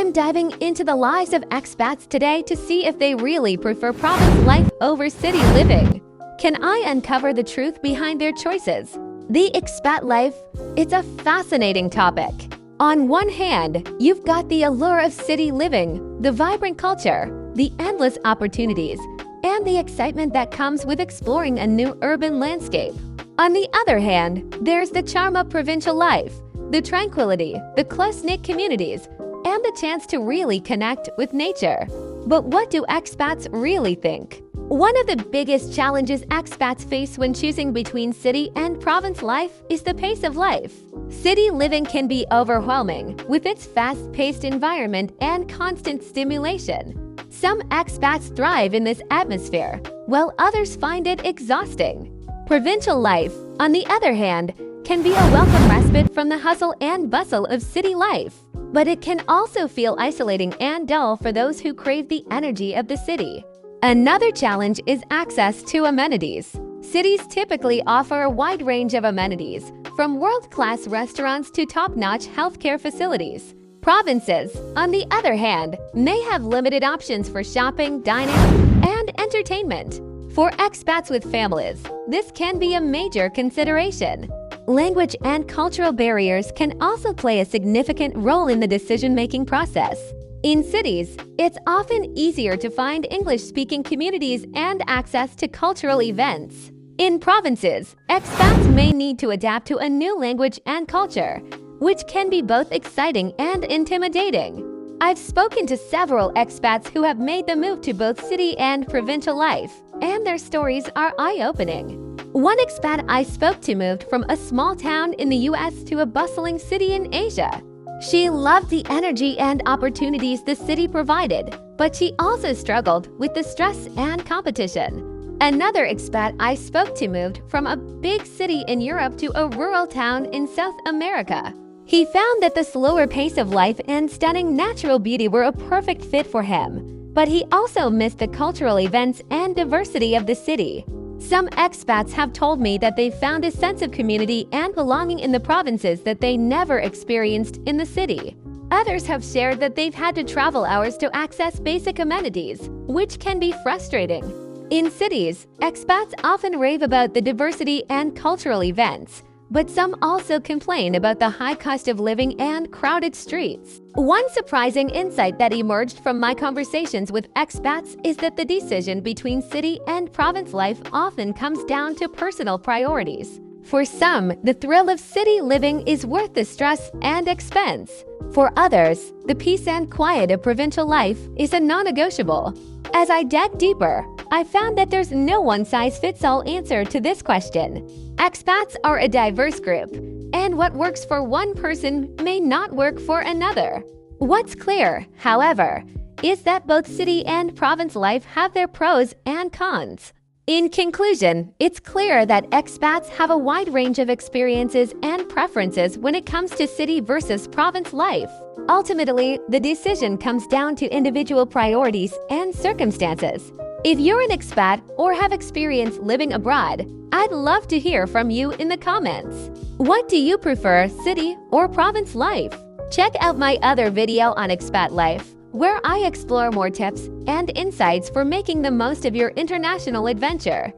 I'm diving into the lives of expats today to see if they really prefer province life over city living. Can I uncover the truth behind their choices? The expat life, it's a fascinating topic. On one hand, you've got the allure of city living, the vibrant culture, the endless opportunities, and the excitement that comes with exploring a new urban landscape. On the other hand, there's the charm of provincial life, the tranquility, the close-knit communities, and the chance to really connect with nature. But what do expats really think? One of the biggest challenges expats face when choosing between city and province life is the pace of life. City living can be overwhelming, with its fast-paced environment and constant stimulation. Some expats thrive in this atmosphere, while others find it exhausting. Provincial life, on the other hand, can be a welcome respite from the hustle and bustle of city life. But it can also feel isolating and dull for those who crave the energy of the city. Another challenge is access to amenities. Cities typically offer a wide range of amenities, from world-class restaurants to top-notch healthcare facilities. Provinces, on the other hand, may have limited options for shopping, dining, and entertainment. For expats with families, this can be a major consideration. Language and cultural barriers can also play a significant role in the decision-making process. In cities, it's often easier to find English-speaking communities and access to cultural events. In provinces, expats may need to adapt to a new language and culture, which can be both exciting and intimidating. I've spoken to several expats who have made the move to both city and provincial life, and their stories are eye-opening. One expat I spoke to moved from a small town in the US to a bustling city in Asia. She loved the energy and opportunities the city provided, but she also struggled with the stress and competition. Another expat I spoke to moved from a big city in Europe to a rural town in South America. He found that the slower pace of life and stunning natural beauty were a perfect fit for him, but he also missed the cultural events and diversity of the city. Some expats have told me that they found a sense of community and belonging in the provinces that they never experienced in the city. Others have shared that they've had to travel hours to access basic amenities, which can be frustrating. In cities, expats often rave about the diversity and cultural events, but some also complain about the high cost of living and crowded streets. One surprising insight that emerged from my conversations with expats is that the decision between city and province life often comes down to personal priorities. For some, the thrill of city living is worth the stress and expense. For others, the peace and quiet of provincial life is a non-negotiable. As I dug deeper, I found that there's no one-size-fits-all answer to this question. Expats are a diverse group, and what works for one person may not work for another. What's clear, however, is that both city and province life have their pros and cons. In conclusion, it's clear that expats have a wide range of experiences and preferences when it comes to city versus province life. Ultimately, the decision comes down to individual priorities and circumstances. If you're an expat or have experience living abroad, I'd love to hear from you in the comments. What do you prefer, city or province life? Check out my other video on expat life, where I explore more tips and insights for making the most of your international adventure.